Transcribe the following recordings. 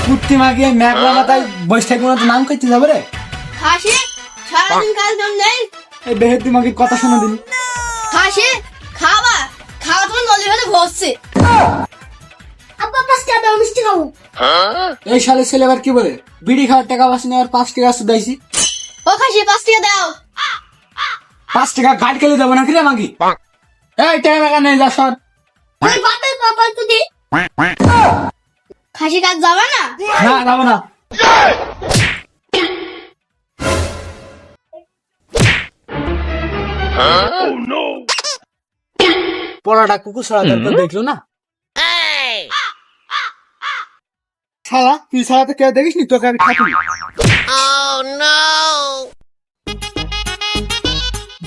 কুত্তি মাগিয়ে মেঘলা মাথায় বসে থাকবো না তো নাম করতে যাবে রে? হাসি সারাদিন কাজ কাম নেই। এই বেহেতি মাগির কথা শোনা দিন। হাসি খাওয়া খাওয়া তোমার নলি ভাতে ভরছে। আব্বা 5 টাকা দাও মিষ্টি খাবো। এই শালে ছেলে আবার কি বলে? বিড়ি খাওয়ার টাকা বাসি আর 5 টাকা সুদাইছি। ও খাসি 5 টাকা দাও। 5 টাকা গাড়ি কেলে দেবো না কি রে মাগি? এই টাকা টাকা নেই যা সর। তুই বাতের বাবা তুই খাসি কাজ যাবে না? না যাবো না। পড়াটা কুকুর ছাড়া তো দেখলো না। শালা তুই ছাড়া তো কেউ দেখিস নি, তোকে আমি থাকি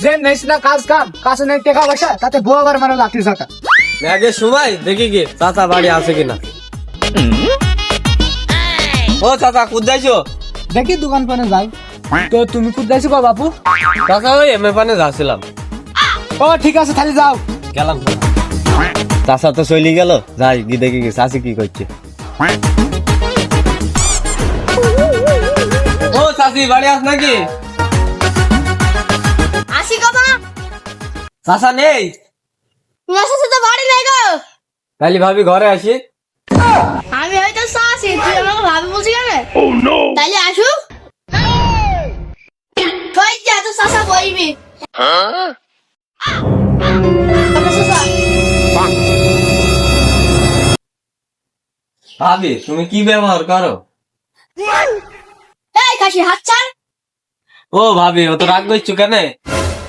যে নেই না কাজ কাম কাছে নেই টাকা পয়সা, তাতে বউ আবার মানে লাঠি ঝাঁকা। আগে সময় দেখি কি চাচা বাড়ি আছে কিনা। ও চাচা কুদ যাইছো? দেখি দোকান পানে যাই। তো তুমি কোথায় গো বাপু? চাচা ওই এমএ পানে যাচ্ছিলাম। ও ঠিক আছে তাহলে যাও। গেলাম। চাচা তো চলি গেল, যাই গিয়ে দেখি কি চাচি কি করছে। ও চাচি বাড়ি আস নাকি? আসি কথা চাচা নেই? মেসেজ তো বাড়ি নাই গো। তাহলে ভাবি ঘরে আসি। আমি হয়তো সাসি, তুই আমাকে ভাবি বলছি কেন? ও নো তাইলে আসু। কই যা তো সাসা বইবি। হ্যাঁ ভাবি তুমি কি ব্যবহার করো? এই খাসি হাত ছাড়। ও ভাবি ও তো রাগ করছো কেন?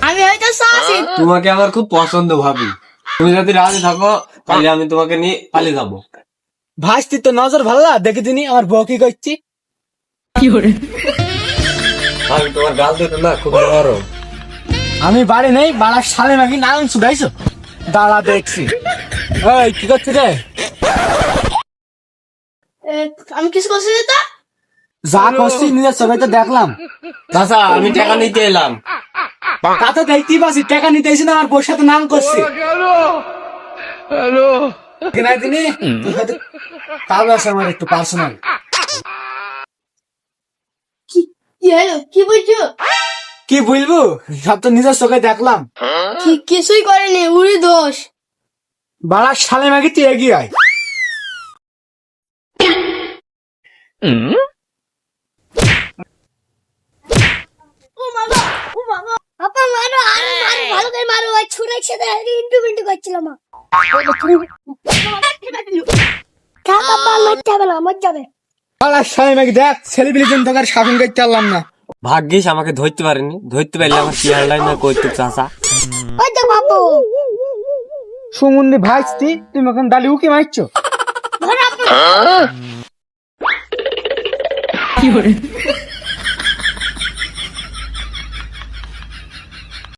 আমি হয়তো সাসি। তোমাকে আমার খুব পছন্দ ভাবি, তুমি যদি রাজি থাকো তাহলে আমি তোমাকে নিয়ে পালিয়ে যাবো। ভাসতি তো নজর ভালো না, দেখে দিনি আমার বউ কি করছি। ভাবি তোমার গাল দেখো না খুব নরম। আমি বাড়ি নেই, বাড়ার সালে নাকি নাম শুধাইছো? দাঁড়া দেখছি। এই কি করছি রে? আমি কিছু করছি না তো। যা করছি নিজের চোখে তো দেখলাম। চাচা আমি টাকা নিতে এলাম। তাতে দেখতেই পাচ্ছি টাকা নিতে এসে না আমার বউর সাথে নাম করছি। কিনা দিনি তোর সাথে কাজ আছে আমার একটু পার্সোনাল। কি হলো কি বুঝছো? কি বলবো, সব তো নিজের চোখে দেখলাম। কিছুই করেনি, উড়ি দোষ। বাড়ার সালে মাগি তুই এগিয়ে আয়। ও মাগো ও মাগো আপা মারো আরো মারো ভালো করে মারো। ওই ছুরের সাথে ইন্টু বিন্টু করছিলাম। কাকা আপা মারতে হবে না, মর যাবে। বাড়ার সালে মাগি দেখ ছেলেপিলি জন তোকে আর শাসন করতে পারলাম না। ভাগ্যিস আমাকে ধরতে পারেনি, ধরতে পারলে আমার কি হারলাই না করতে। চাচা ওই তো বাবু সুমন্দি ভাইস্তি তুমি এখন ডালি উকি মারছো। ধর আপা